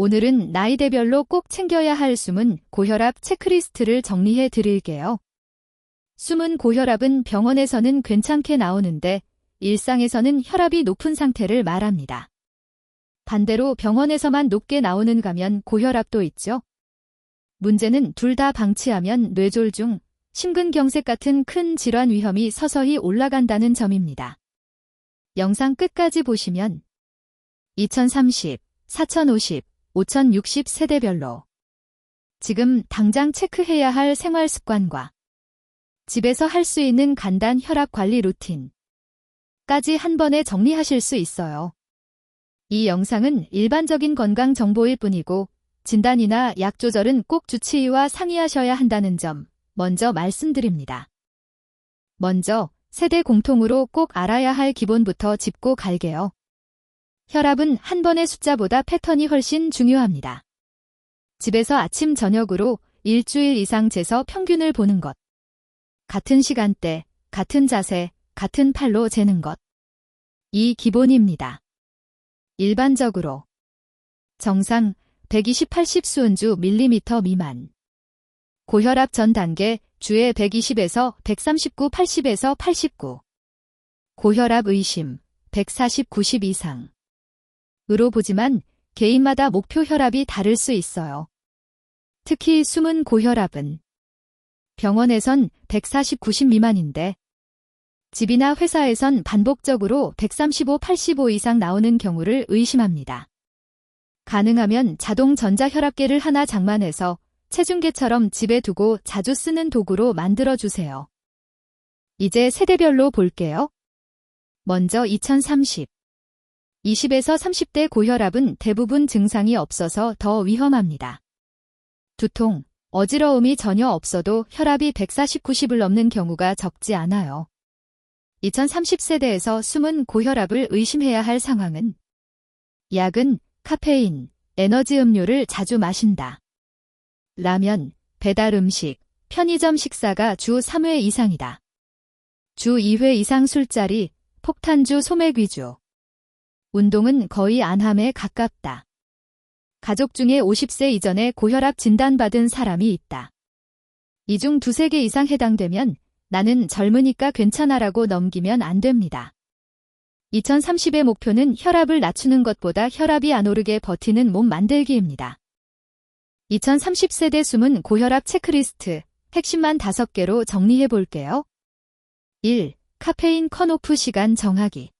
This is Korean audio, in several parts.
오늘은 나이대별로 꼭 챙겨야 할 숨은 고혈압 체크리스트를 정리해 드릴게요. 숨은 고혈압은 병원에서는 괜찮게 나오는데 일상에서는 혈압이 높은 상태를 말합니다. 반대로 병원에서만 높게 나오는 가면 고혈압도 있죠. 문제는 둘 다 방치하면 뇌졸중, 심근경색 같은 큰 질환 위험이 서서히 올라간다는 점입니다. 영상 끝까지 보시면 2030, 4050, 5060 세대별로 지금 당장 체크해야 할 생활 습관과 집에서 할 수 있는 간단 혈압 관리 루틴까지 한 번에 정리하실 수 있어요. 이 영상은 일반적인 건강 정보일 뿐이고 진단이나 약 조절은 꼭 주치의와 상의하셔야 한다는 점 먼저 말씀드립니다. 먼저 세대 공통으로 꼭 알아야 할 기본부터 짚고 갈게요. 혈압은 한 번의 숫자보다 패턴이 훨씬 중요합니다. 집에서 아침 저녁으로 일주일 이상 재서 평균을 보는 것. 같은 시간대, 같은 자세, 같은 팔로 재는 것. 이 기본입니다. 일반적으로 정상 120-80 수은주 밀리미터 미만. 고혈압 전 단계 주에 120에서 139-80에서 89. 고혈압 의심 140-90 이상. 으로 보지만 개인마다 목표 혈압이 다를 수 있어요. 특히 숨은 고혈압은 병원에선 140-90 미만인데 집이나 회사에선 반복적으로 135-85 이상 나오는 경우를 의심합니다. 가능하면 자동 전자혈압계를 하나 장만해서 체중계처럼 집에 두고 자주 쓰는 도구로 만들어주세요. 이제 세대별로 볼게요. 먼저 2030. 20에서 30대 고혈압은 대부분 증상이 없어서 더 위험합니다. 두통, 어지러움이 전혀 없어도 혈압이 140-90을 넘는 경우가 적지 않아요. 2030세대에서 숨은 고혈압을 의심해야 할 상황은 약은 카페인, 에너지 음료를 자주 마신다. 라면, 배달 음식, 편의점 식사가 주 3회 이상이다. 주 2회 이상 술자리, 폭탄주 소맥 위주. 운동은 거의 안 함에 가깝다. 가족 중에 50세 이전에 고혈압 진단받은 사람이 있다. 이 중 두세 개 이상 해당되면 나는 젊으니까 괜찮아라고 넘기면 안 됩니다. 2030의 목표는 혈압을 낮추는 것보다 혈압이 안 오르게 버티는 몸 만들기입니다. 2030세대 숨은 고혈압 체크리스트 핵심만 5개로 정리해 볼게요. 1. 카페인 컷오프 시간 정하기.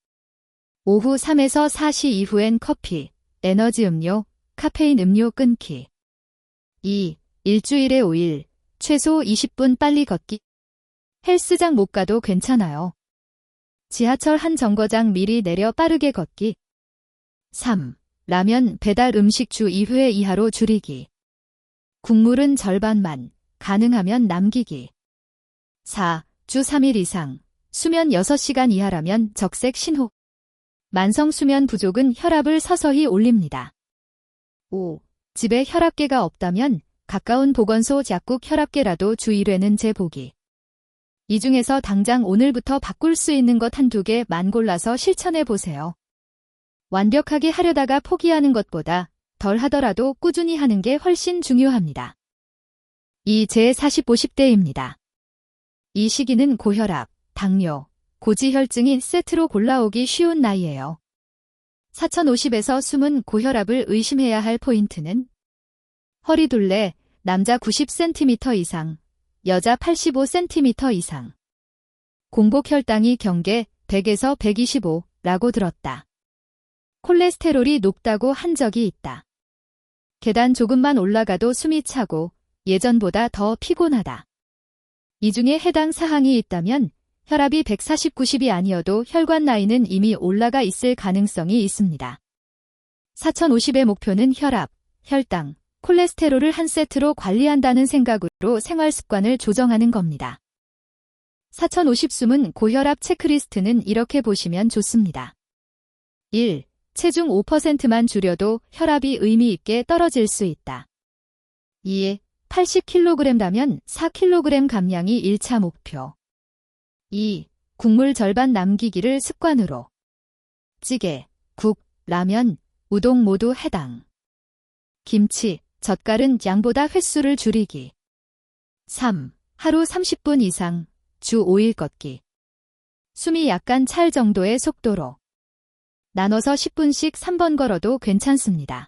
오후 3에서 4시 이후엔 커피, 에너지 음료, 카페인 음료 끊기. 2. 일주일에 5일, 최소 20분 빨리 걷기. 헬스장 못 가도 괜찮아요. 지하철 한 정거장 미리 내려 빠르게 걷기. 3. 라면 배달 음식 주 2회 이하로 줄이기. 국물은 절반만, 가능하면 남기기. 4. 주 3일 이상, 수면 6시간 이하라면 적색 신호. 만성 수면 부족은 혈압을 서서히 올립니다. 5. 집에 혈압계가 없다면 가까운 보건소 약국 혈압계라도 주 1회는 재보기. 이 중에서 당장 오늘부터 바꿀 수 있는 것 한두 개만 골라서 실천해 보세요. 완벽하게 하려다가 포기하는 것보다 덜 하더라도 꾸준히 하는 게 훨씬 중요합니다. 이제 40-50대입니다. 이 시기는 고혈압, 당뇨, 고지혈증이 세트로 골라오기 쉬운 나이예요. 4050에서 숨은 고혈압을 의심해야 할 포인트는 허리둘레, 남자 90cm 이상, 여자 85cm 이상. 공복 혈당이 경계 100에서 125라고 들었다. 콜레스테롤이 높다고 한 적이 있다. 계단 조금만 올라가도 숨이 차고 예전보다 더 피곤하다. 이 중에 해당 사항이 있다면 혈압이 140-90이 아니어도 혈관 나이는 이미 올라가 있을 가능성이 있습니다. 4050의 목표는 혈압, 혈당, 콜레스테롤을 한 세트로 관리한다는 생각으로 생활 습관을 조정하는 겁니다. 4050 숨은 고혈압 체크리스트는 이렇게 보시면 좋습니다. 1. 체중 5%만 줄여도 혈압이 의미 있게 떨어질 수 있다. 2. 80kg라면 4kg 감량이 1차 목표. 2. 국물 절반 남기기를 습관으로. 찌개, 국, 라면, 우동 모두 해당. 김치, 젓갈은 양보다 횟수를 줄이기. 3. 하루 30분 이상, 주 5일 걷기. 숨이 약간 찰 정도의 속도로. 나눠서 10분씩 3번 걸어도 괜찮습니다.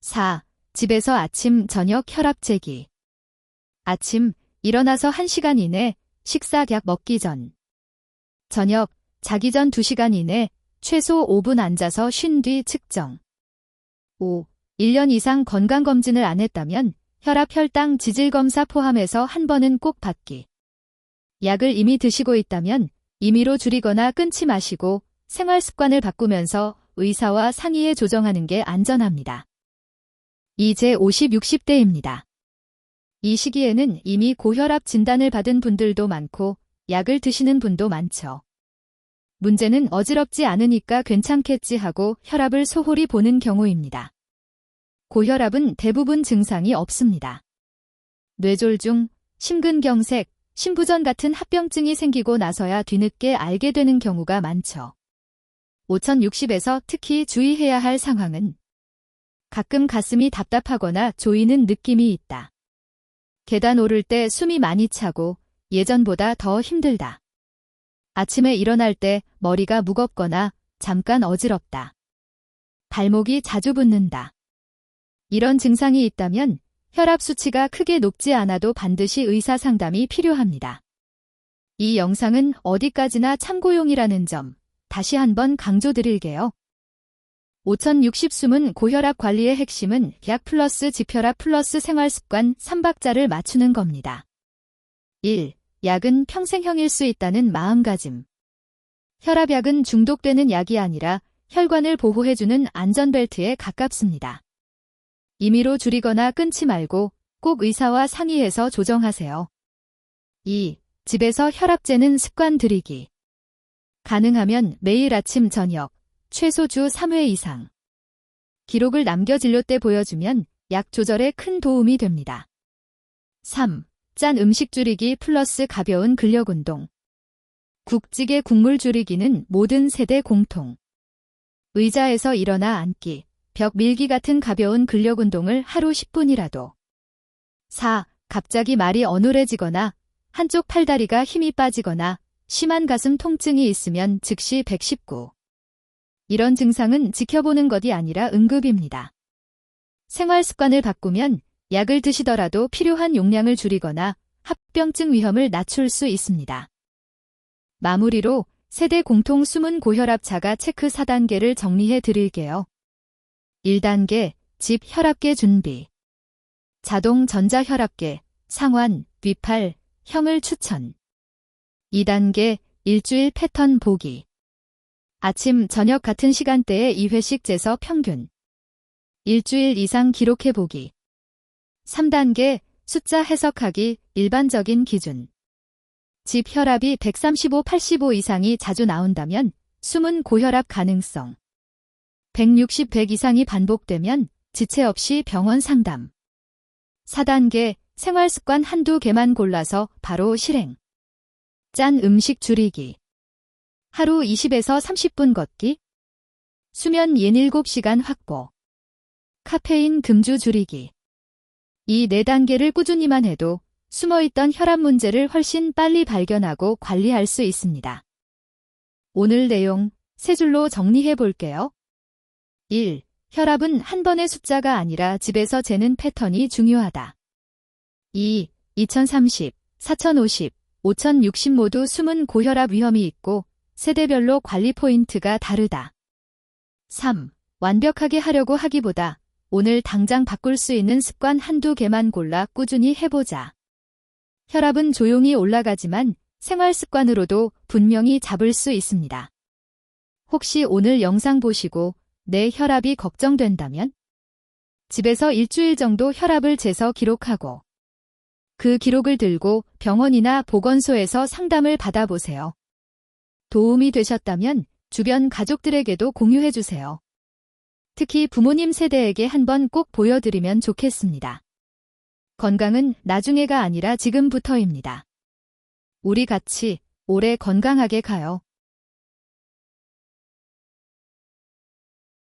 4. 집에서 아침, 저녁 혈압 재기. 아침, 일어나서 1시간 이내, 식사 약 먹기 전. 저녁, 자기 전 2시간 이내, 최소 5분 앉아서 쉰 뒤 측정. 5. 1년 이상 건강검진을 안 했다면 혈압, 혈당, 지질검사 포함해서 한 번은 꼭 받기. 약을 이미 드시고 있다면 임의로 줄이거나 끊지 마시고 생활습관을 바꾸면서 의사와 상의해 조정하는 게 안전합니다. 이제 50, 60대입니다. 이 시기에는 이미 고혈압 진단을 받은 분들도 많고 약을 드시는 분도 많죠. 문제는 어지럽지 않으니까 괜찮겠지 하고 혈압을 소홀히 보는 경우입니다. 고혈압은 대부분 증상이 없습니다. 뇌졸중, 심근경색, 심부전 같은 합병증이 생기고 나서야 뒤늦게 알게 되는 경우가 많죠. 5060에서 특히 주의해야 할 상황은 가끔 가슴이 답답하거나 조이는 느낌이 있다. 계단 오를 때 숨이 많이 차고 예전보다 더 힘들다. 아침에 일어날 때 머리가 무겁거나 잠깐 어지럽다. 발목이 자주 붓는다. 이런 증상이 있다면 혈압 수치가 크게 높지 않아도 반드시 의사 상담이 필요합니다. 이 영상은 어디까지나 참고용이라는 점 다시 한번 강조드릴게요. 5060 숨은 고혈압 관리의 핵심은 약 플러스 지혈압 플러스 생활습관 3박자를 맞추는 겁니다. 1. 약은 평생형일 수 있다는 마음가짐. 혈압약은 중독되는 약이 아니라 혈관을 보호해주는 안전벨트에 가깝습니다. 임의로 줄이거나 끊지 말고 꼭 의사와 상의해서 조정하세요. 2. 집에서 혈압 재는 습관 들이기. 가능하면 매일 아침 저녁, 최소 주 3회 이상. 기록을 남겨 진료 때 보여주면 약 조절에 큰 도움이 됩니다. 3. 짠 음식 줄이기 플러스 가벼운 근력운동. 국찌개 국물 줄이기는 모든 세대 공통. 의자에서 일어나 앉기, 벽 밀기 같은 가벼운 근력운동을 하루 10분이라도. 4. 갑자기 말이 어눌해지거나 한쪽 팔다리가 힘이 빠지거나 심한 가슴 통증이 있으면 즉시 119. 이런 증상은 지켜보는 것이 아니라 응급입니다. 생활 습관을 바꾸면 약을 드시더라도 필요한 용량을 줄이거나 합병증 위험을 낮출 수 있습니다. 마무리로 세대 공통 숨은 고혈압 자가 체크 4단계를 정리해 드릴게요. 1단계, 집 혈압계 준비. 자동 전자혈압계, 상완, 윗팔, 형을 추천. 2단계, 일주일 패턴 보기. 아침, 저녁 같은 시간대에 2회씩 재서 평균. 일주일 이상 기록해 보기. 3단계, 숫자 해석하기, 일반적인 기준. 집 혈압이 135/85 이상이 자주 나온다면 숨은 고혈압 가능성. 160/100 이상이 반복되면 지체 없이 병원 상담. 4단계, 생활습관 한두 개만 골라서 바로 실행. 짠 음식 줄이기. 하루 20에서 30분 걷기. 수면 7시간 확보. 카페인 금주 줄이기. 이 4단계를 꾸준히만 해도 숨어있던 혈압 문제를 훨씬 빨리 발견하고 관리할 수 있습니다. 오늘 내용 3줄로 정리해 볼게요. 1. 혈압은 한 번의 숫자가 아니라 집에서 재는 패턴이 중요하다. 2. 2030, 4050, 5060 모두 숨은 고혈압 위험이 있고 세대별로 관리 포인트가 다르다. 3. 완벽하게 하려고 하기보다 오늘 당장 바꿀 수 있는 습관 한두 개만 골라 꾸준히 해보자. 혈압은 조용히 올라가지만 생활 습관으로도 분명히 잡을 수 있습니다. 혹시 오늘 영상 보시고 내 혈압이 걱정된다면 집에서 일주일 정도 혈압을 재서 기록하고 그 기록을 들고 병원이나 보건소에서 상담을 받아보세요. 도움이 되셨다면 주변 가족들에게도 공유해주세요. 특히 부모님 세대에게 한번 꼭 보여드리면 좋겠습니다. 건강은 나중에가 아니라 지금부터입니다. 우리 같이 오래 건강하게 가요.